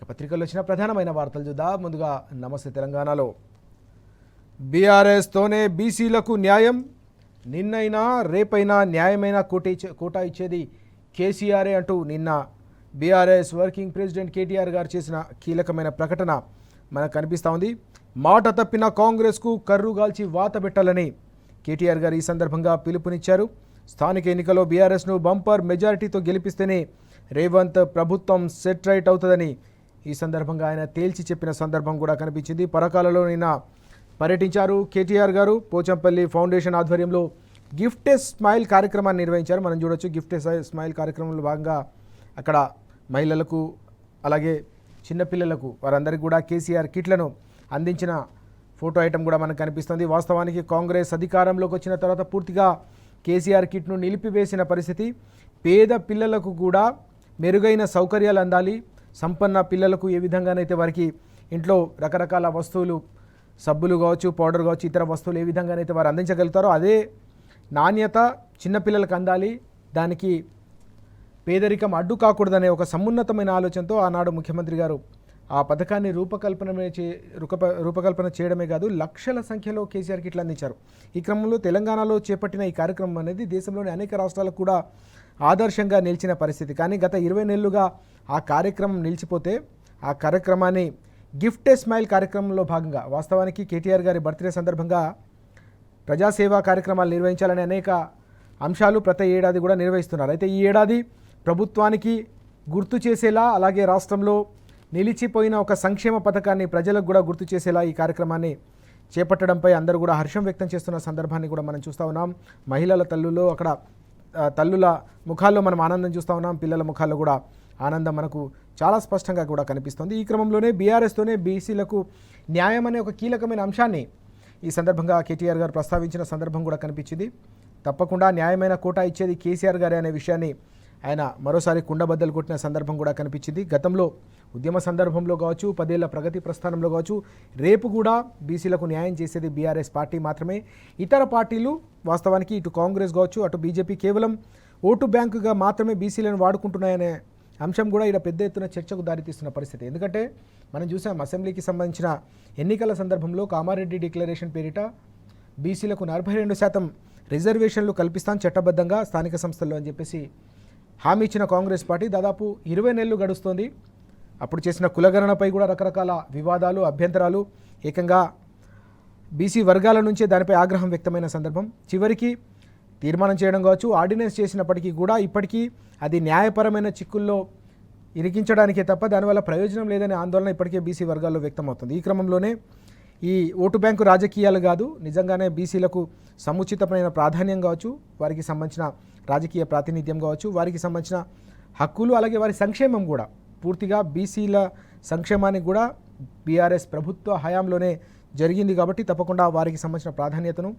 పత్రికల్లో వచ్చిన ప్రధానమైన వార్తలు చూద్దాం. ముందుగా నమస్తే తెలంగాణలో బీఆర్ఎస్తోనే బీసీలకు న్యాయం, నిన్నైనా రేపైనా న్యాయమైన కోటా ఇచ్చేది కేసీఆరే అంటూ నిన్న బీఆర్ఎస్ వర్కింగ్ ప్రెసిడెంట్ కేటీఆర్ గారు చేసిన కీలకమైన ప్రకటన మనకు కనిపిస్తూ ఉంది. మాట తప్పిన కాంగ్రెస్కు కర్రుగాల్చి వాత పెట్టాలని కేటీఆర్ గారు ఈ సందర్భంగా పిలుపునిచ్చారు. స్థానిక ఎన్నికల్లో బీఆర్ఎస్ను బంపర్ మెజారిటీతో గెలిపిస్తేనే రేవంత్ ప్రభుత్వం సెట్ రైట్ అవుతుందని ఈ సందర్భంగా ఆయన తేల్చి చెప్పిన సందర్భం కూడా కనిపించింది. పరకాలలో నిన్న పర్యటించారు కేటీఆర్ గారు. పోచంపల్లి ఫౌండేషన్ ఆధ్వర్యంలో గిఫ్ట్ ఏ స్మైల్ కార్యక్రమాన్ని నిర్వహించారు. మనం చూడొచ్చు. గిఫ్ట్ ఏ స్మైల్ కార్యక్రమంలో భాగంగా అక్కడ మహిళలకు అలాగే చిన్నపిల్లలకు వారందరికీ కూడా కేసీఆర్ కిట్లను అందించిన ఫోటో ఐటమ్ కూడా మనకు కనిపిస్తుంది. వాస్తవానికి కాంగ్రెస్ అధికారంలోకి వచ్చిన తర్వాత పూర్తిగా కేసీఆర్ కిట్ను నిలిపివేసిన పరిస్థితి. పేద పిల్లలకు కూడా మెరుగైన సౌకర్యాలు అందాలి. సంపన్న పిల్లలకు ఏ విధంగానైతే వారికి ఇంట్లో రకరకాల వస్తువులు, సబ్బులు కావచ్చు, పౌడర్ కావచ్చు, ఇతర వస్తువులు ఏ విధంగానైతే వారు అందించగలుగుతారో అదే నాణ్యత చిన్నపిల్లలకు అందాలి. దానికి పేదరికం అడ్డు కాకూడదనే ఒక సమున్నతమైన ఆలోచనతో ఆనాడు ముఖ్యమంత్రి గారు ఆ పథకాన్ని రూపకల్పన చేయడమే కాదు, లక్షల సంఖ్యలో కేసీఆర్ కిట్లు అందించారు. ఈ క్రమంలో తెలంగాణలో చేపట్టిన ఈ కార్యక్రమం అనేది దేశంలోని అనేక రాష్ట్రాలకు కూడా ఆదర్శంగా నిలిచిన పరిస్థితి. కానీ గత 20 నెలలుగా ఆ కార్యక్రమం నిలిచిపోతే ఆ కార్యక్రమాన్ని గిఫ్ట్ ఏ స్మైల్ కార్యక్రమంలో భాగంగా వాస్తవానికి కేటీఆర్ గారి బర్త్డే సందర్భంగా ప్రజాసేవా కార్యక్రమాలు నిర్వహించాలనే అనేక అంశాలు ప్రతి ఏడాది కూడా నిర్వహిస్తున్నారు. అయితే ఈ ఏడాది ప్రభుత్వానికి గుర్తు చేసేలా, అలాగే రాష్ట్రంలో నిలిచిపోయిన ఒక సంక్షేమ పథకాన్ని ప్రజలకు కూడా గుర్తు చేసేలా ఈ కార్యక్రమాన్ని చేపట్టడంపై అందరూ కూడా హర్షం వ్యక్తం చేస్తున్న సందర్భాన్ని కూడా మనం చూస్తూ ఉన్నాం. మహిళల తల్లుల ముఖాల్లో మనం ఆనందం చూస్తూ ఉన్నాం. పిల్లల ముఖాల్లో కూడా ఆనందం మనకు చాలా స్పష్టంగా కూడా కనిపిస్తుంది. ఈ క్రమంలోనే బీఆర్ఎస్తోనే బీసీలకు న్యాయం అనే ఒక కీలకమైన అంశాన్ని ఈ సందర్భంగా కేటీఆర్ గారు ప్రస్తావించిన సందర్భం కూడా కనిపించింది. తప్పకుండా న్యాయమైన కోటా ఇచ్చేది కేసీఆర్ గారే అనే విషయాన్ని ఆయన మరోసారి కుండబద్దలు కొట్టిన సందర్భం కూడా కనిపించింది. గతంలో ఉద్యమ సందర్భంలో కావచ్చు, 10 ఏళ్ల ప్రగతి ప్రస్థానంలో కావచ్చు, రేపు కూడా బీసీలకు న్యాయం చేసేది బీఆర్ఎస్ పార్టీ మాత్రమే. ఇతర పార్టీలు వాస్తవానికి ఇటు కాంగ్రెస్ కావచ్చు, అటు బీజేపీ కేవలం ఓటు బ్యాంకుగా మాత్రమే బీసీలను వాడుకుంటున్నాయనే అంశం కూడా ఇక్కడ పెద్ద ఎత్తున చర్చకు దారితీస్తున్న పరిస్థితి. ఎందుకంటే మనం చూసాం, అసెంబ్లీకి సంబంధించిన ఎన్నికల సందర్భంలో కామారెడ్డి డిక్లరేషన్ పేరిట బీసీలకు 42% రిజర్వేషన్లు కల్పిస్తాం చట్టబద్ధంగా స్థానిక సంస్థల్లో అని చెప్పేసి హామీ ఇచ్చిన కాంగ్రెస్ పార్టీ దాదాపు 20 నెలలు గడుస్తోంది. అప్పుడు చేసిన కులగణనపై కూడా రకరకాల వివాదాలు, అభ్యంతరాలు, ఏకంగా బీసీ వర్గాల నుంచే దానిపై ఆగ్రహం వ్యక్తమైన సందర్భం. చివరికి తీర్మానం చేయడం కావచ్చు, ఆర్డినెన్స్ చేసినప్పటికీ కూడా ఇప్పటికీ అది న్యాయపరమైన చిక్కుల్లో ఇరికించడానికే తప్ప దానివల్ల ప్రయోజనం లేదనే ఆందోళన ఇప్పటికే బీసీ వర్గాల్లో వ్యక్తమవుతుంది. ఈ క్రమంలోనే ఈ ఓటు బ్యాంకు రాజకీయాలు కాదు, నిజంగానే బీసీలకు సముచితమైన ప్రాధాన్యం కావచ్చు, వారికి సంబంధించిన రాజకీయ ప్రాతినిధ్యం కావచ్చు, వారికి సంబంధించిన హక్కులు, అలాగే వారి సంక్షేమం కూడా పూర్తిగా బీసీల సంక్షేమానికి కూడా బీఆర్ఎస్ ప్రభుత్వ హయాంలోనే జరిగింది. కాబట్టి తప్పకుండా వారికి సంబంధించిన ప్రాధాన్యతను,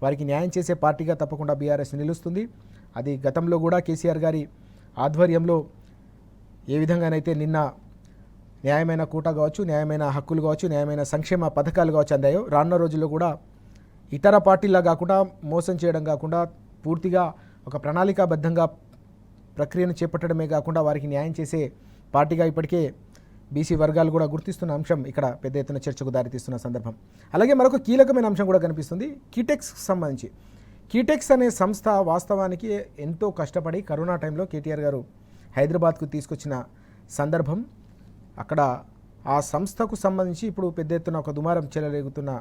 వారికి న్యాయం చేసే పార్టీగా తప్పకుండా బీఆర్ఎస్ నిలుస్తుంది. అది గతంలో కూడా కేసీఆర్ గారి ఆధ్వర్యంలో ఏ విధంగానైతే నిన్న న్యాయమైన కోటా కావచ్చు, న్యాయమైన హక్కులు కావచ్చు, న్యాయమైన సంక్షేమ పథకాలు కావచ్చు అందాయో, రానున్న రోజుల్లో కూడా ఇతర పార్టీలా కాకుండా, మోసం చేయడం కాకుండా పూర్తిగా ఒక ప్రణాళికాబద్ధంగా ప్రక్రియను చేపట్టడమే కాకుండా వారికి న్యాయం చేసే పార్టీగా ఇప్పటికే బీసీ వర్గాలు కూడా గుర్తిస్తున్న అంశం ఇక్కడ పెద్ద ఎత్తున చర్చకు దారితీస్తున్న సందర్భం. అలాగే మరొక కీలకమైన అంశం కూడా కనిపిస్తుంది. కీటెక్స్కి సంబంధించి కీటెక్స్ అనే సంస్థ వాస్తవానికి ఎంతో కష్టపడి కరోనా టైంలో కేటీఆర్ గారు హైదరాబాద్కు తీసుకొచ్చిన సందర్భం. అక్కడ ఆ సంస్థకు సంబంధించి ఇప్పుడు పెద్ద ఎత్తున ఒక దుమారం చెలరేగుతున్న,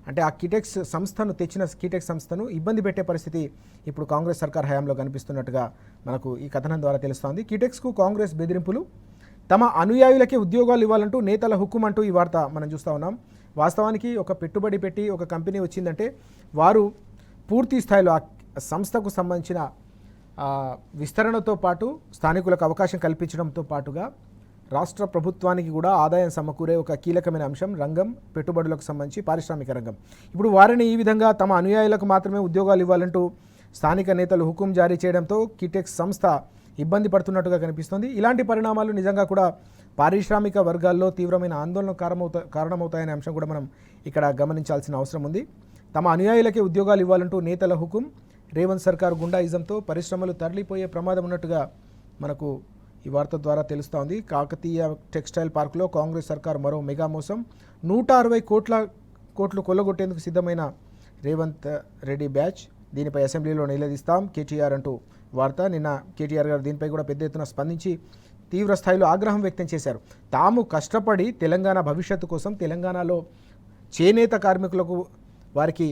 అంటే ఆ కీటెక్స్ సంస్థను తెచ్చిన కీటెక్స్ సంస్థను ఇబ్బంది పెట్టే పరిస్థితి ఇప్పుడు కాంగ్రెస్ సర్కార్ హయాంలో కనిపిస్తున్నట్టుగా మనకు ఈ కథనం ద్వారా తెలుస్తోంది. కీటెక్స్కు కాంగ్రెస్ బెదిరింపులు, తమ అనుయాయులకే ఉద్యోగాలు ఇవ్వాలంటూ నేతల హుకుం అంటూ ఈ వార్త మనం చూస్తూ ఉన్నాం. వాస్తవానికి ఒక పెట్టుబడి పెట్టి ఒక కంపెనీ వచ్చిందంటే వారు పూర్తి స్థాయిలో ఆ సంస్థకు సంబంధించిన విస్తరణతో పాటు స్థానికులకు అవకాశం కల్పించడంతో పాటుగా రాష్ట్ర ప్రభుత్వానికి కూడా ఆదాయం సమకూరే ఒక కీలకమైన అంశం రంగం, పెట్టుబడులకు సంబంధించి పారిశ్రామిక రంగం. ఇప్పుడు వారిని ఈ విధంగా తమ అనుయాయులకు మాత్రమే ఉద్యోగాలు ఇవ్వాలంటూ స్థానిక నేతలు హుకుం జారీ చేయడంతో కీటెక్స్ సంస్థ ఇబ్బంది పడుతున్నట్టుగా కనిపిస్తుంది. ఇలాంటి పరిణామాలు నిజంగా కూడా పారిశ్రామిక వర్గాల్లో తీవ్రమైన ఆందోళన కారణమవుతాయనే అంశం కూడా మనం ఇక్కడ గమనించాల్సిన అవసరం ఉంది. తమ అనుయాయులకే ఉద్యోగాలు ఇవ్వాలంటూ నేతల హుకుం, రేవంత్ సర్కార్ గుండాయిజంతో పరిశ్రమలు తరలిపోయే ప్రమాదం ఉన్నట్టుగా మనకు ఈ వార్త ద్వారా తెలుస్తోంది. కాకతీయ టెక్స్టైల్ పార్కులో కాంగ్రెస్ సర్కారు మరో మెగా మోసం. 160 కోట్లు కొల్లగొట్టేందుకు సిద్ధమైన రేవంత్ రెడ్డి బ్యాచ్. దీనిపై అసెంబ్లీలో నిలదీస్తాం కేటీఆర్ అంటూ వార్త. నిన్న కేటీఆర్ గారు దీనిపై కూడా పెద్ద ఎత్తున స్పందించి తీవ్ర స్థాయిలో ఆగ్రహం వ్యక్తం చేశారు. తాము కష్టపడి తెలంగాణ భవిష్యత్తు కోసం తెలంగాణలో చేనేత కార్మికులకు వారికి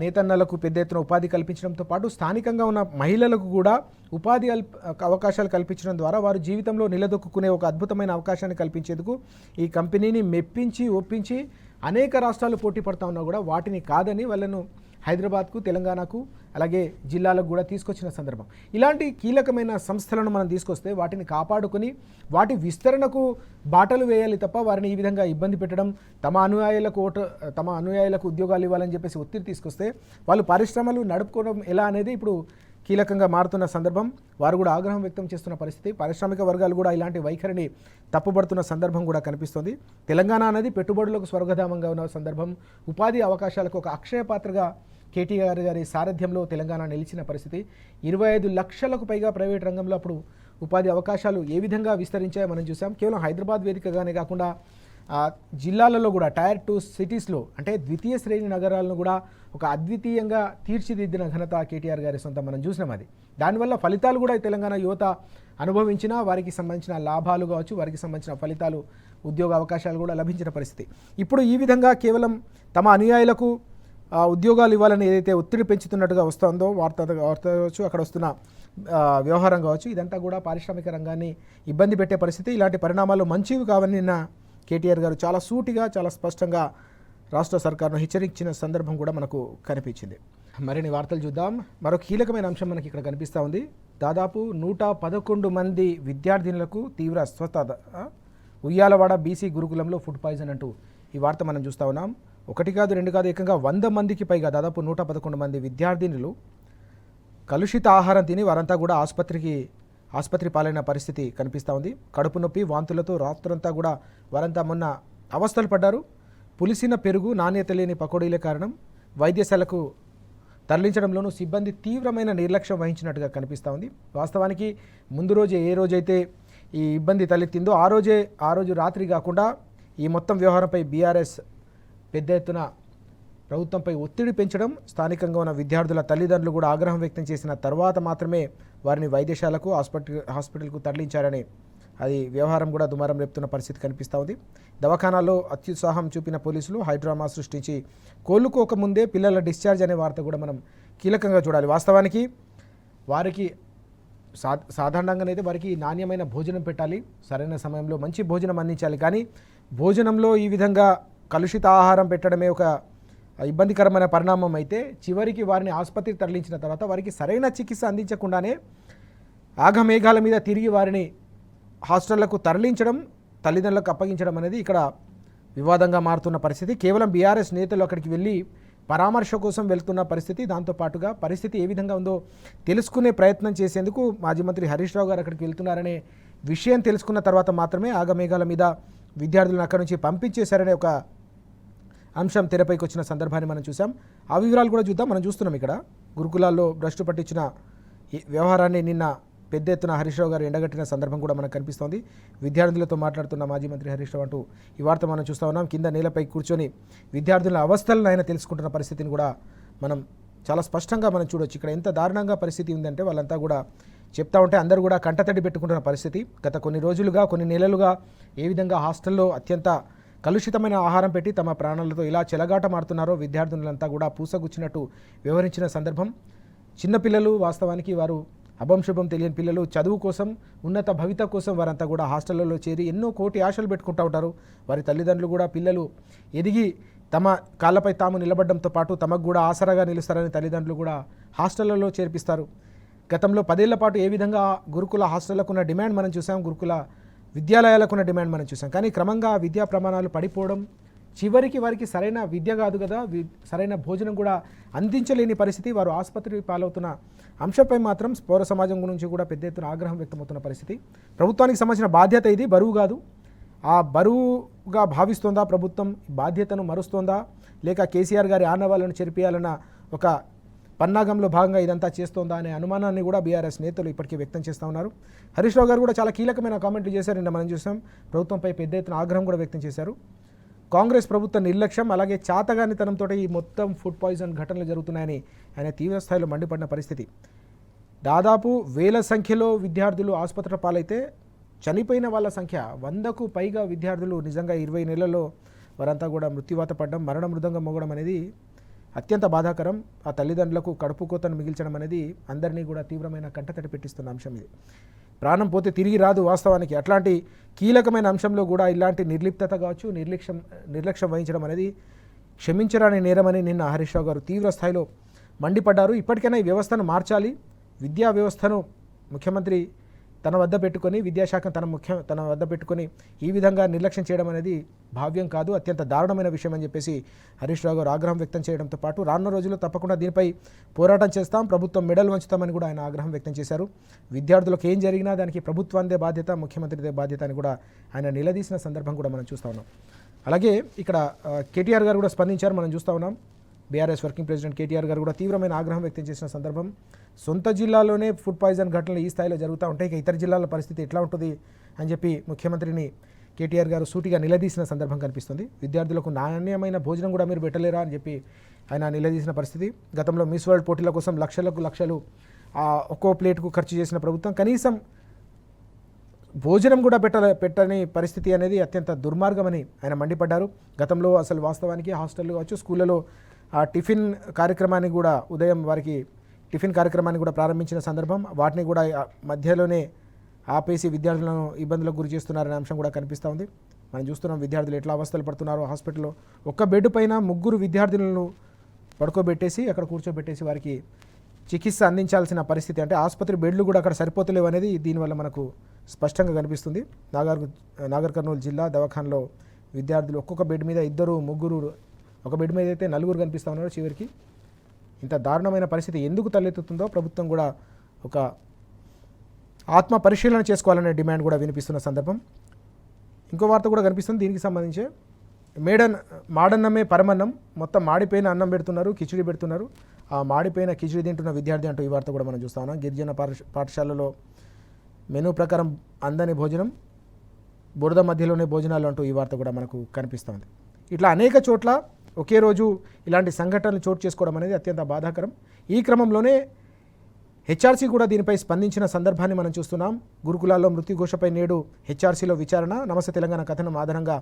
నేతన్నలకు పెద్ద ఎత్తున ఉపాధి కల్పించడంతో పాటు స్థానికంగా ఉన్న మహిళలకు కూడా ఉపాధి అవకాశాలు కల్పించడం ద్వారా వారు జీవితంలో నిలదొక్కునే ఒక అద్భుతమైన అవకాశాన్ని కల్పించేందుకు ఈ కంపెనీని మెప్పించి ఒప్పించి అనేక రాష్ట్రాలు పోటీ పడుతూ ఉన్నా కూడా వాటిని కాదని వాళ్ళను హైదరాబాద్కు, తెలంగాణకు, అలాగే జిల్లాలకు కూడా తీసుకొచ్చిన సందర్భం. ఇలాంటి కీలకమైన సంస్థలను మనం తీసుకొస్తే వాటిని కాపాడుకొని వాటి విస్తరణకు బాటలు వేయాలి తప్ప వారిని ఈ విధంగా ఇబ్బంది పెట్టడం, తమ అనుయాయులకు ఉద్యోగాలు ఇవ్వాలని చెప్పేసి ఒత్తిడి తీసుకొస్తే వాళ్ళు పరిశ్రమలు నడుపుకోవడం ఎలా అనేది ఇప్పుడు కీలకంగా మారుతున్న సందర్భం. వారు కూడా ఆగ్రహం వ్యక్తం చేస్తున్న పరిస్థితి. పారిశ్రామిక వర్గాలు కూడా ఇలాంటి వైఖరిని తప్పుపడుతున్న సందర్భం కూడా కనిపిస్తుంది. తెలంగాణ అనేది పెట్టుబడులకు స్వర్గధామంగా ఉన్న సందర్భం. ఉపాధి అవకాశాలకు ఒక అక్షయ పాత్రగా కేటీఆర్ గారి సారథ్యంలో తెలంగాణ నిలిచిన పరిస్థితి. 25 లక్షలకు పైగా ప్రైవేట్ రంగంలో అప్పుడు ఉపాధి అవకాశాలు ఏ విధంగా విస్తరించాయో మనం చూసాం. కేవలం హైదరాబాద్ వేదికగానే కాకుండా జిల్లాలలో కూడా టైర్ 2 సిటీస్లో అంటే ద్వితీయ శ్రేణి నగరాలను కూడా ఒక అద్వితీయంగా తీర్చిదిద్దిన ఘనత కేటీఆర్ గారి సొంతం మనం చూసినాం. అది దానివల్ల ఫలితాలు కూడా తెలంగాణ యువత అనుభవించిన వారికి సంబంధించిన లాభాలు కావచ్చు, వారికి సంబంధించిన ఫలితాలు, ఉద్యోగ అవకాశాలు కూడా లభించిన పరిస్థితి. ఇప్పుడు ఈ విధంగా కేవలం తమ అనుయాయులకు ఉద్యోగాలు ఇవ్వాలని ఏదైతే ఒత్తిడి పెంచుతున్నట్టుగా వస్తుందో వార్త కావచ్చు, అక్కడ వస్తున్న వ్యవహారం కావచ్చు, ఇదంతా కూడా పారిశ్రామిక రంగాన్ని ఇబ్బంది పెట్టే పరిస్థితి. ఇలాంటి పరిణామాలు మంచివి కావని నిన్న కేటీఆర్ గారు చాలా సూటిగా, చాలా స్పష్టంగా రాష్ట్ర సర్కారును హెచ్చరించిన సందర్భం కూడా మనకు కనిపించింది. మరిన్ని వార్తలు చూద్దాం. మరో కీలకమైన అంశం మనకి ఇక్కడ కనిపిస్తూ ఉంది. దాదాపు 111 మంది విద్యార్థినులకు తీవ్ర అస్వస్థత. ఉయ్యాలవాడ బీసీ గురుకులంలో ఫుడ్ పాయిజన్ అంటూ ఈ వార్త మనం చూస్తూ ఉన్నాం. 1 కాదు 2 కాదు ఏకంగా 100 మందికి పైగా దాదాపు 111 మంది విద్యార్థినులు కలుషిత ఆహారం తిని వారంతా కూడా ఆసుపత్రి పాలైన పరిస్థితి కనిపిస్తూ ఉంది. కడుపు నొప్పి, వాంతులతో రాత్రంతా కూడా వారంతా మొన్న అవస్థలు పడ్డారు. పులిసిన పెరుగు, నాణ్యత లేని పకోడీలే కారణం. వైద్యశాలకు తరలించడంలోనూ సిబ్బంది తీవ్రమైన నిర్లక్ష్యం వహించినట్టుగా కనిపిస్తూ ఉంది. వాస్తవానికి ముందు రోజే ఏ రోజైతే ఈ ఇబ్బంది తలెత్తిందో ఆ రోజు రాత్రి కాకుండా ఈ మొత్తం వ్యవహారంపై బీఆర్ఎస్ పెద్ద ఎత్తున ప్రభుత్వంపై ఒత్తిడి పెంచడం, స్థానికంగా ఉన్న విద్యార్థుల తల్లిదండ్రులు కూడా ఆగ్రహం వ్యక్తం చేసిన తర్వాత మాత్రమే వారిని వైద్యశాలకు, హాస్పిటల్కు తరలించారని అది వ్యవహారం కూడా దుమారం రేపుతున్న పరిస్థితి కనిపిస్తూ ఉంది. దవాఖానాల్లో అత్యుత్సాహం చూపిన పోలీసులు హైడ్రామా సృష్టించి కోలుకోకముందే పిల్లల డిశ్చార్జ్ అనే వార్త కూడా మనం కీలకంగా చూడాలి. వాస్తవానికి వారికి సాధారణంగానైతే వారికి నాణ్యమైన భోజనం పెట్టాలి, సరైన సమయంలో మంచి భోజనం అందించాలి. కానీ భోజనంలో ఈ విధంగా కలుషిత ఆహారం పెట్టడమే ఒక ఇబ్బందికరమైన పరిణామం అయితే చివరికి వారిని ఆసుపత్రికి తరలించిన తర్వాత వారికి సరైన చికిత్స అందించకుండానే ఆగమేఘాల మీద తిరిగి వారిని హాస్టళ్లకు తరలించడం, తల్లిదండ్రులకు అప్పగించడం అనేది ఇక్కడ వివాదంగా మారుతున్న పరిస్థితి. కేవలం బీఆర్ఎస్ నేతలు అక్కడికి వెళ్ళి పరామర్శ కోసం వెళ్తున్న పరిస్థితి. దాంతోపాటుగా పరిస్థితి ఏ విధంగా ఉందో తెలుసుకునే ప్రయత్నం చేసేందుకు మాజీ మంత్రి హరీష్ రావు గారు అక్కడికి వెళ్తున్నారనే విషయం తెలుసుకున్న తర్వాత మాత్రమే ఆగమేఘాల మీద విద్యార్థులను అక్కడి నుంచి పంపించేశారనే ఒక అంశం తెరపైకి వచ్చిన సందర్భాన్ని మనం చూసాం. ఆ వివరాలు కూడా చూద్దాం. మనం చూస్తున్నాం ఇక్కడ గురుకులాల్లో భ్రష్టు పట్టించిన ఈ వ్యవహారాన్ని నిన్న పెద్ద ఎత్తున హరీష్ రావు గారు ఎండగట్టిన సందర్భం కూడా మనకు కనిపిస్తోంది. విద్యార్థులతో మాట్లాడుతున్న మాజీ మంత్రి హరీష్ రావు అంటూ ఈ వార్త మనం చూస్తూ ఉన్నాం. కింద నేలపై కూర్చొని విద్యార్థుల అవస్థలను ఆయన తెలుసుకుంటున్న పరిస్థితిని కూడా మనం చాలా స్పష్టంగా మనం చూడొచ్చు. ఇక్కడ ఎంత దారుణంగా పరిస్థితి ఉందంటే వాళ్ళంతా కూడా చెప్తా ఉంటే అందరూ కూడా కంటతడి పెట్టుకుంటున్న పరిస్థితి. గత కొన్ని రోజులుగా, కొన్ని నెలలుగా ఏ విధంగా హాస్టల్లో అత్యంత కలుషితమైన ఆహారం పెట్టి తమ ప్రాణాలతో ఇలా చెలగాటమాడుతున్నారో విద్యార్థులంతా కూడా పూసగుచ్చినట్టు వ్యవహరించిన సందర్భం. చిన్నపిల్లలు, వాస్తవానికి వారు అభంశుభం తెలియని పిల్లలు, చదువు కోసం, ఉన్నత భవిత కోసం వారంతా కూడా హాస్టళ్లలో చేరి ఎన్నో కోటి ఆశలు పెట్టుకుంటూ ఉంటారు. వారి తల్లిదండ్రులు కూడా పిల్లలు ఎదిగి తమ కాళ్ళపై తాము నిలబడడంతో పాటు తమకు కూడా ఆసరాగా నిలుస్తారని తల్లిదండ్రులు కూడా హాస్టళ్లలో చేర్పిస్తారు. గతంలో 10 ఏళ్ల పాటు ఏ విధంగా గురుకుల హాస్టళ్లకు ఉన్న డిమాండ్ మనం చూసాం, గురుకుల విద్యాలయాలకు ఉన్న డిమాండ్ మనం చూసాం. కానీ క్రమంగా విద్యా ప్రమాణాలు పడిపోవడం, చివరికి వారికి సరైన విద్య కాదు కదా, సరైన భోజనం కూడా అందించలేని పరిస్థితి, వారు ఆసుపత్రి పాలవుతున్న అంశంపై మాత్రం పౌర సమాజం గురించి కూడా పెద్ద ఎత్తున ఆగ్రహం వ్యక్తమవుతున్న పరిస్థితి. ప్రభుత్వానికి సంబంధించిన బాధ్యత ఇది, బరువు కాదు. ఆ బరువుగా భావిస్తోందా ప్రభుత్వం? బాధ్యతను మరుస్తోందా, లేక కేసీఆర్ గారి ఆనవాళ్లను చెరిపియాలన్న ఒక పన్నాగంలో భాగంగా ఇదంతా చేస్తోందా అనే అనుమానాన్ని కూడా బీఆర్ఎస్ నేతలు ఇప్పటికీ వ్యక్తం చేస్తూ ఉన్నారు. హరీష్ రావు గారు కూడా చాలా కీలకమైన కామెంట్లు చేశారు. నిన్న మనం చూసాం, ప్రభుత్వంపై పెద్ద ఎత్తున ఆగ్రహం కూడా వ్యక్తం చేశారు. కాంగ్రెస్ ప్రభుత్వ నిర్లక్ష్యం అలాగే చాతగానితనంతో ఈ మొత్తం ఫుడ్ పాయిజన్ ఘటనలు జరుగుతున్నాయని ఆయన తీవ్రస్థాయిలో మండిపడిన పరిస్థితి. దాదాపు వేల సంఖ్యలో విద్యార్థులు ఆసుపత్రుల పాలైతే చనిపోయిన వాళ్ళ సంఖ్య 100కు పైగా విద్యార్థులు నిజంగా 20 నెలల్లో వారంతా కూడా మృత్యువాత పడడం, మరణ మృదంగం మోగడం అనేది అత్యంత బాధాకరం. ఆ తల్లిదండ్రులకు కడుపు కోతను మిగిల్చడం అనేది అందరినీ కూడా తీవ్రమైన కంటతడి పెట్టిస్తున్న అంశం ఇది. ప్రాణం పోతే తిరిగి రాదు వాస్తవానికి. అట్లాంటి కీలకమైన అంశంలో కూడా ఇలాంటి నిర్లిప్తత కావచ్చు, నిర్లక్ష్యం వహించడం అనేది క్షమించరాని నేరమని నిన్న హరీష్ రావు గారు తీవ్ర స్థాయిలో మండిపడ్డారు. ఇప్పటికైనా ఈ వ్యవస్థను మార్చాలి. విద్యా వ్యవస్థను ముఖ్యమంత్రి తన వద్ద పెట్టుకొని, విద్యాశాఖ తన వద్ద పెట్టుకొని ఈ విధంగా నిర్లక్ష్యం చేయడం అనేది భావ్యం కాదు, అత్యంత దారుణమైన విషయం అని చెప్పేసి హరీష్ రావు గారు ఆగ్రహం వ్యక్తం చేయడంతో పాటు రానున్న రోజుల్లో తప్పకుండా దీనిపై పోరాటం చేస్తాం, ప్రభుత్వం మెడల్ వంచుతామని కూడా ఆయన ఆగ్రహం వ్యక్తం చేశారు. విద్యార్థులకు ఏం జరిగినా దానికి ప్రభుత్వానిదే బాధ్యత, ముఖ్యమంత్రిదే బాధ్యత అని కూడా ఆయన నిలదీసిన సందర్భం కూడా మనం చూస్తూ ఉన్నాం. అలాగే ఇక్కడ కేటీఆర్ గారు కూడా స్పందించారు, మనం చూస్తూ ఉన్నాం. బీఆర్ఎస్ వర్కింగ్ ప్రెసిడెంట్ కేటీఆర్ గారు కూడా తీవ్రమైన ఆగ్రహం వ్యక్తం చేసిన సందర్భం. సొంత జిల్లాలోనే ఫుడ్ పాయిజన్ ఘటనలు ఈ స్థాయిలో జరుగుతూ ఉంటాయి, ఇక ఇతర జిల్లాల పరిస్థితి ఎట్లా ఉంటుంది అని చెప్పి ముఖ్యమంత్రిని కేటీఆర్ గారు సూటిగా నిలదీసిన సందర్భం కనిపిస్తుంది. విద్యార్థులకు నాణ్యమైన భోజనం కూడా మీరు పెట్టలేరా అని చెప్పి ఆయన నిలదీసిన పరిస్థితి. గతంలో మిస్ వరల్డ్ పోటీల కోసం లక్షలు ఒక్కో ప్లేట్కు ఖర్చు చేసిన ప్రభుత్వం కనీసం భోజనం కూడా పెట్టని పరిస్థితి అనేది అత్యంత దుర్మార్గమని ఆయన మండిపడ్డారు. గతంలో అసలు వాస్తవానికి హాస్టల్లో కావచ్చు, స్కూళ్ళలో ఆ టిఫిన్ కార్యక్రమాన్ని కూడా ఉదయం వారికి టిఫిన్ కార్యక్రమాన్ని కూడా ప్రారంభించిన సందర్భం, వాటిని కూడా మధ్యలోనే ఆపేసి విద్యార్థులను ఇబ్బందులకు గురి చేస్తున్నారనే అంశం కూడా కనిపిస్తూ ఉంది. మనం చూస్తున్నాం విద్యార్థులు ఎట్లా అవస్థలు పడుతున్నారో. హాస్పిటల్లో ఒక్క బెడ్ పైన 3 విద్యార్థులను పడుకోబెట్టేసి అక్కడ కూర్చోబెట్టేసి వారికి చికిత్స అందించాల్సిన పరిస్థితి. అంటే ఆసుపత్రి బెడ్లు కూడా అక్కడ సరిపోతలేవు అనేది దీనివల్ల మనకు స్పష్టంగా కనిపిస్తుంది. నాగర్ కర్నూలు జిల్లా దవాఖానలో విద్యార్థులు ఒక్కొక్క బెడ్ మీద 2, 3, ఒక బెడ్ మీద అయితే 4 కనిపిస్తూ ఉన్నారు. చివరికి ఇంత దారుణమైన పరిస్థితి ఎందుకు తలెత్తుతుందో ప్రభుత్వం కూడా ఒక ఆత్మ పరిశీలన చేసుకోవాలనే డిమాండ్ కూడా వినిపిస్తున్న సందర్భం. ఇంకో వార్త కూడా కనిపిస్తుంది దీనికి సంబంధించి. మాడన్నమే పరమన్నం, మొత్తం మాడిపోయిన అన్నం పెడుతున్నారు, కిచిడి పెడుతున్నారు. ఆ మాడిపోయిన కిచిడి తింటున్న విద్యార్థి అంటూ ఈ వార్త కూడా మనం చూస్తా ఉన్నాం. గిరిజన పాఠశాలలో మెనూ ప్రకారం అందని భోజనం, బురద మధ్యలోనే భోజనాలు అంటూ ఈ వార్త కూడా మనకు కనిపిస్తుంది. ఇట్లా అనేక చోట్ల ఒకే రోజు ఇలాంటి సంఘటనలు చోటు చేసుకోవడం అనేది అత్యంత బాధాకరం. ఈ క్రమంలోనే హెచ్ఆర్సీ కూడా దీనిపై స్పందించిన సందర్భాన్ని మనం చూస్తున్నాం. గురుకులాల్లో మృత్యుఘోషపై నేడు హెచ్ఆర్సీలో విచారణ, నమస్తే తెలంగాణ కథనం ఆధారంగా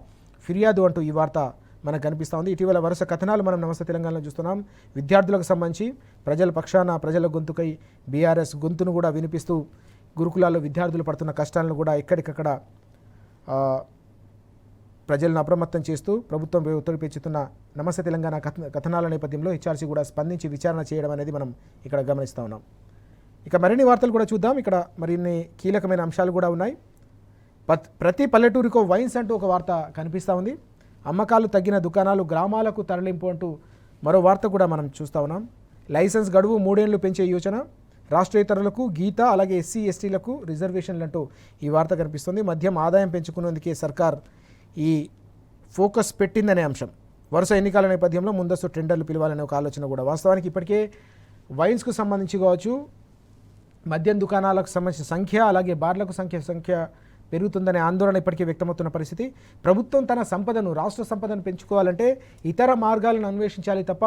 ఫిర్యాదు అంటూ ఈ వార్త మనకు కనిపిస్తూ ఉంది. ఇటీవల వరుస కథనాలు మనం నమస్తే తెలంగాణలో చూస్తున్నాం. విద్యార్థులకు సంబంధించి ప్రజల పక్షాన, ప్రజల గొంతుకై బీఆర్ఎస్ గొంతును కూడా వినిపిస్తూ గురుకులాల్లో విద్యార్థులు పడుతున్న కష్టాలను కూడా ఎక్కడికక్కడ ప్రజలను అప్రమత్తం చేస్తూ ప్రభుత్వం ఒత్తిడి పెంచుతున్న నమస్తే తెలంగాణ కథనాల నేపథ్యంలో హెచ్ఆర్సీ కూడా స్పందించి విచారణ చేయడం అనేది మనం ఇక్కడ గమనిస్తూ ఉన్నాం. ఇక మరిన్ని వార్తలు కూడా చూద్దాం. ఇక్కడ మరిన్ని కీలకమైన అంశాలు కూడా ఉన్నాయి. ప్రతి పల్లెటూరికో వైన్స్ అంటూ ఒక వార్త కనిపిస్తూ ఉంది. అమ్మకాలు తగ్గిన దుకాణాలు గ్రామాలకు తరలింపు అంటూ మరో వార్త కూడా మనం చూస్తూ ఉన్నాం. లైసెన్స్ గడువు 3 ఏళ్లు పెంచే యోచన, రాష్ట్రేతరులకు గీత అలాగే ఎస్సీ ఎస్టీలకు రిజర్వేషన్లు అంటూ ఈ వార్త కనిపిస్తుంది. మద్యం ఆదాయం పెంచుకునేందుకే సర్కార్ ఈ ఫోకస్ పెట్టిందనే అంశం. వరుస ఎన్నికల నేపథ్యంలో ముందస్తు టెండర్లు పిలవాలనే ఒక ఆలోచన కూడా. వాస్తవానికి ఇప్పటికే వైన్స్కు సంబంధించి కావచ్చు, మద్యం దుకాణాలకు సంబంధించిన సంఖ్య అలాగే బార్లకు సంఖ్య పెరుగుతుందనే ఆందోళన ఇప్పటికే వ్యక్తమవుతున్న పరిస్థితి. ప్రభుత్వం తన సంపదను, రాష్ట్ర సంపదను పెంచుకోవాలంటే ఇతర మార్గాలను అన్వేషించాలి తప్ప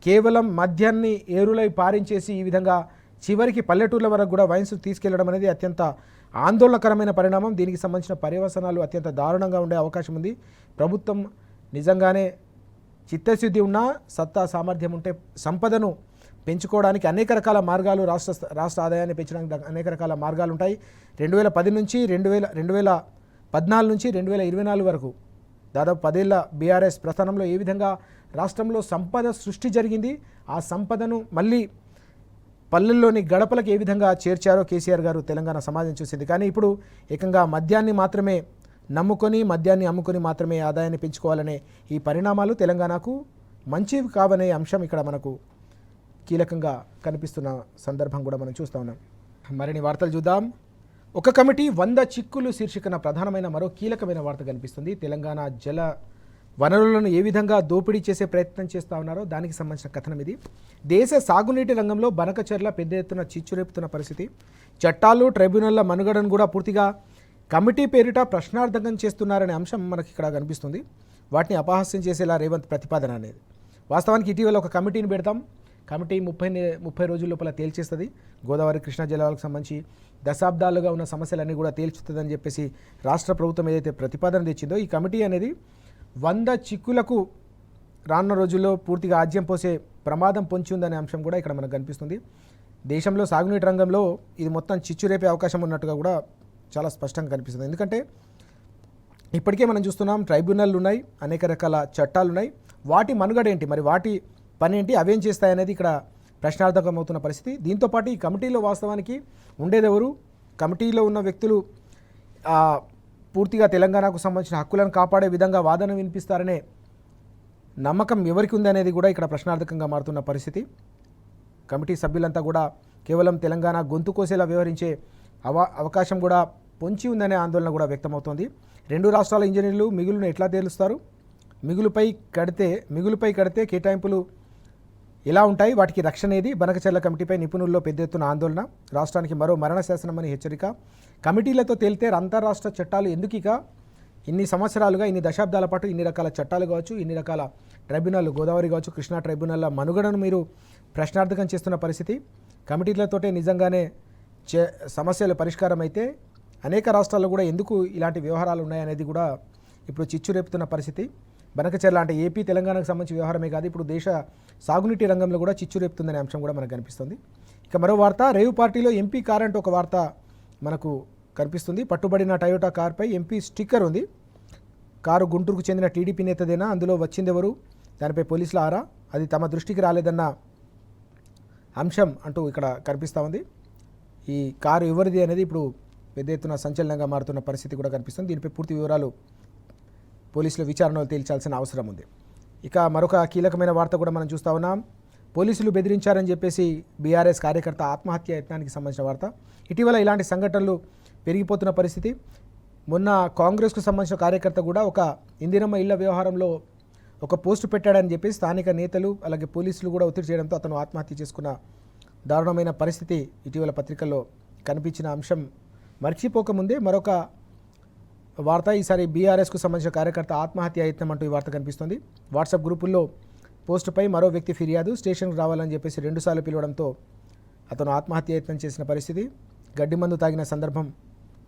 కేవలం మద్యాన్ని ఏరులై పారించేసి ఈ విధంగా చివరికి పల్లెటూర్ల వరకు కూడా వైన్స్ తీసుకెళ్లడం అనేది అత్యంత ఆందోళనకరమైన పరిణామం. దీనికి సంబంధించిన పర్యవసనాలు అత్యంత దారుణంగా ఉండే అవకాశం ఉంది. ప్రభుత్వం నిజంగానే చిత్తశుద్ధి ఉన్నా, సత్తా సామర్థ్యం ఉంటే సంపదను పెంచుకోవడానికి అనేక రకాల మార్గాలు, రాష్ట్ర ఆదాయాన్ని పెంచడానికి అనేక రకాల మార్గాలు ఉంటాయి. 2010 నుంచి 2014 నుంచి 2024 వరకు దాదాపు 10 ఏళ్ల బీఆర్ఎస్ ప్రస్థానంలో ఏ విధంగా రాష్ట్రంలో సంపద సృష్టి జరిగింది, ఆ సంపదను మళ్ళీ పల్లెల్లోని గడపలకు ఏ విధంగా చేర్చారో కేసీఆర్ గారు తెలంగాణ సమాజం చూసింది. కానీ ఇప్పుడు ఏకంగా మద్యాన్ని మాత్రమే నమ్ముకొని, మద్యాన్ని అమ్ముకొని మాత్రమే ఆదాయాన్ని పెంచుకోవాలనే ఈ పరిణామాలు తెలంగాణకు మంచివి కావనే అంశం ఇక్కడ మనకు కీలకంగా కనిపిస్తున్న సందర్భం కూడా మనం చూస్తూ ఉన్నాం. మరిన్ని వార్తలు చూద్దాం. ఒక కమిటీ 100 చిక్కులు శీర్షికన ప్రధానమైన మరో కీలకమైన వార్త కనిపిస్తుంది. తెలంగాణ జల వనరులను ఏ విధంగా దోపిడీ చేసే ప్రయత్నం చేస్తూ ఉన్నారో దానికి సంబంధించిన కథనం ఇది. దేశ సాగునీటి రంగంలో బనకచెర్ల పెద్ద ఎత్తున చిచ్చురేపుతున్న పరిస్థితి. చట్టాలు ట్రైబ్యునల్ల మనుగడను కూడా పూర్తిగా కమిటీ పేరిట ప్రశ్నార్థకం చేస్తున్నారనే అంశం మనకి ఇక్కడ కనిపిస్తుంది. వాటిని అపహాస్యం చేసేలా రేవంత్ ప్రతిపాదన అనేది. వాస్తవానికి ఇటీవల ఒక కమిటీని పెడతాం, కమిటీ 30 రోజుల లోపల తేల్చేస్తుంది. గోదావరి కృష్ణా జలాలకు సంబంధించి దశాబ్దాలుగా ఉన్న సమస్యలన్నీ కూడా తేల్చుతుందని చెప్పేసి రాష్ట్ర ప్రభుత్వం ఏదైతే ప్రతిపాదన తెచ్చిందో, ఈ కమిటీ అనేది 100 చిక్కులకు రానున్న రోజుల్లో పూర్తిగా ఆజ్యం పోసే ప్రమాదం పొంచి ఉందనే అంశం కూడా ఇక్కడ మనకు కనిపిస్తుంది. దేశంలో సాగునీటి రంగంలో ఇది మొత్తం చిచ్చురేపే అవకాశం ఉన్నట్టుగా కూడా చాలా స్పష్టంగా కనిపిస్తుంది. ఎందుకంటే ఇప్పటికే మనం చూస్తున్నాం, ట్రైబ్యునల్ ఉన్నాయి, అనేక రకాల చట్టాలు ఉన్నాయి. వాటి మనుగడ ఏంటి, మరి వాటి పని ఏంటి, అవేం చేస్తాయనేది ఇక్కడ ప్రశ్నార్థకం అవుతున్న పరిస్థితి. దీంతోపాటు ఈ కమిటీలో వాస్తవానికి ఉండేదెవరు, కమిటీలో ఉన్న వ్యక్తులు పూర్తిగా తెలంగాణకు సంబంధించిన హక్కులను కాపాడే విధంగా వాదన వినిపిస్తారనే నమ్మకం ఎవరికి ఉంది అనేది కూడా ఇక్కడ ప్రశ్నార్థకంగా మారుతున్న పరిస్థితి. కమిటీ సభ్యులంతా కూడా కేవలం తెలంగాణ గొంతు కోసేలా వ్యవహరించే అవకాశం కూడా పొంచి ఉందనే ఆందోళన కూడా వ్యక్తమవుతోంది. 2 రాష్ట్రాల ఇంజనీర్లు మిగులును ఎట్లా తేలుస్తారు, మిగులుపై కడితే కేటాయింపులు ఎలా ఉంటాయి, వాటికి రక్షణ ఏది, బనకచెర్ల కమిటీపై నిపుణుల్లో పెద్ద ఎత్తున ఆందోళన. రాష్ట్రానికి మరో మరణ శాసనమని హెచ్చరిక. కమిటీలతో తేలితే అంతర్రాష్ట్ర చట్టాలు ఎందుకు ఇక ఇన్ని సంవత్సరాలుగా, ఇన్ని దశాబ్దాల పాటు ఇన్ని రకాల చట్టాలు కావచ్చు, ఇన్ని రకాల ట్రైబ్యునల్, గోదావరి కావచ్చు, కృష్ణా ట్రైబ్యునల్ల మనుగడను మీరు ప్రశ్నార్థకం చేస్తున్న పరిస్థితి. కమిటీలతోటే నిజంగానే సమస్యలు పరిష్కారం అయితే అనేక రాష్ట్రాల్లో కూడా ఎందుకు ఇలాంటి వ్యవహారాలు ఉన్నాయనేది కూడా ఇప్పుడు చిచ్చు రేపుతున్న పరిస్థితి. బనకచెర్ల అంటే ఏపీ తెలంగాణకు సంబంధించి వ్యవహారమే కాదు, ఇప్పుడు దేశ సాగునీటి రంగంలో కూడా చిచ్చు రేపుతుందనే అంశం కూడా మనకు కనిపిస్తుంది. ఇక మరో వార్త, రేవు పార్టీలో ఎంపీ కార్ అంటూ ఒక వార్త మనకు కనిపిస్తుంది. పట్టుబడిన టయోటా కార్పై ఎంపీ స్టిక్కర్ ఉంది. కారు గుంటూరుకు చెందిన టీడీపీ నేతదేనా, అందులో వచ్చిందెవరు, దానిపై పోలీసుల ఆరా, అది తమ దృష్టికి రాలేదన్న అంశం అంటూ ఇక్కడ కనిపిస్తూ ఉంది. ఈ కారు ఎవరిది అనేది ఇప్పుడు పెద్ద ఎత్తున సంచలనంగా మారుతున్న పరిస్థితి కూడా కనిపిస్తుంది. దీనిపై పూర్తి వివరాలు పోలీసుల విచారణలో తేల్చాల్సిన అవసరం ఉంది. ఇక మరొక కీలకమైన వార్త కూడా మనం చూస్తూ ఉన్నాం. పోలీసులు బెదిరించారని చెప్పేసి బీఆర్ఎస్ కార్యకర్త ఆత్మహత్య యత్నానికి సంబంధించిన వార్త. ఇటీవల ఇలాంటి సంఘటనలు పెరిగిపోతున్న పరిస్థితి. మొన్న కాంగ్రెస్కు సంబంధించిన కార్యకర్త కూడా ఒక ఇందిరమ్మ ఇళ్ల వ్యవహారంలో ఒక పోస్టు పెట్టాడని చెప్పి స్థానిక నేతలు అలాగే పోలీసులు కూడా ఒత్తిడి చేయడంతో అతను ఆత్మహత్య చేసుకున్న దారుణమైన పరిస్థితి ఇటీవల పత్రికల్లో కనిపించిన అంశం మర్చిపోకముందే మరొక వార్త. ఈసారి బీఆర్ఎస్కు సంబంధించిన కార్యకర్త ఆత్మహత్య యత్నం అంటూ ఈ వార్త కనిపిస్తుంది. వాట్సాప్ గ్రూపుల్లో పోస్టుపై మరో వ్యక్తి ఫిర్యాదు, స్టేషన్కు రావాలని చెప్పేసి 2 సార్లు పిలవడంతో అతను ఆత్మహత్య యత్నం చేసిన పరిస్థితి. గడ్డి మందు తాగిన సందర్భం,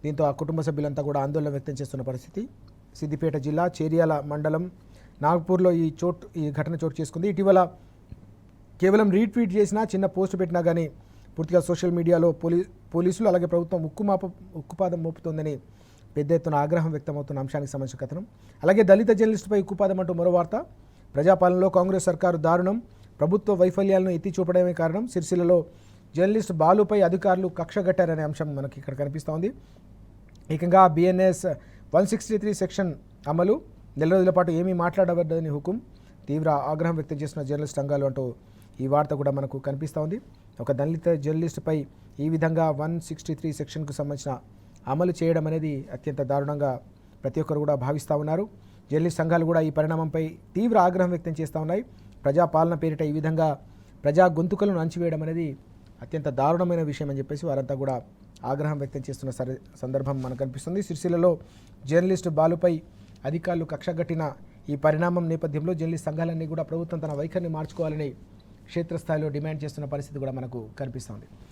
దీంతో ఆ కుటుంబ సభ్యులంతా కూడా ఆందోళన వ్యక్తం చేస్తున్న పరిస్థితి. సిద్దిపేట జిల్లా చేర్యాల మండలం నాగ్పూర్లో ఈ ఘటన చోటు చేసుకుంది. ఇటీవల కేవలం రీట్వీట్ చేసినా, చిన్న పోస్టు పెట్టినా కానీ పూర్తిగా సోషల్ మీడియాలో పోలీసులు అలాగే ప్రభుత్వం ఉక్కుపాదం మోపుతోందని పెద్ద ఎత్తున ఆగ్రహం వ్యక్తమవుతున్న అంశానికి సంబంధించిన కథనం. అలాగే దళిత జర్నలిస్టుపై ఉక్కుపాదం అంటూ మరో వార్త. ప్రజాపాలనలో కాంగ్రెస్ సర్కారు దారుణం, ప్రభుత్వ వైఫల్యాలను ఎత్తి చూపడమే కారణం. సిరిసిల్లలో జర్నలిస్ట్ బాలుపై అధికారులు కక్షగట్టారనే అంశం మనకి ఇక్కడ కనిపిస్తోంది. ఏకంగా BNS 163 సెక్షన్ అమలు, 4 రోజుల పాటు ఏమీ మాట్లాడవద్దని హుకుం, తీవ్ర ఆగ్రహం వ్యక్తం చేసిన జర్నలిస్ట్ సంఘాలు అంటూ ఈ వార్త కూడా మనకు కనిపిస్తూ ఉంది. ఒక దళిత జర్నలిస్టుపై ఈ విధంగా 163 సెక్షన్కు సంబంధించిన అమలు చేయడం అనేది అత్యంత దారుణంగా ప్రతి ఒక్కరు కూడా భావిస్తూ ఉన్నారు. జర్నలిస్ట్ సంఘాలు కూడా ఈ పరిణామంపై తీవ్ర ఆగ్రహం వ్యక్తం చేస్తూ ఉన్నాయి. ప్రజాపాలన పేరిట ఈ విధంగా ప్రజా గొంతుకలను అణచివేయడం అనేది అత్యంత దారుణమైన విషయం అని చెప్పేసి వారంతా కూడా ఆగ్రహం వ్యక్తం చేస్తున్న సందర్భం మనకు కనిపిస్తుంది. సిరిసిల్లలో జర్నలిస్టు బాలుపై అధికారులు కక్షగట్టిన ఈ పరిణామం నేపథ్యంలో జర్నలిస్ట్ సంఘాలన్నీ కూడా ప్రభుత్వం తన వైఖరిని మార్చుకోవాలని క్షేత్రస్థాయిలో డిమాండ్ చేస్తున్న పరిస్థితి కూడా మనకు కనిపిస్తోంది.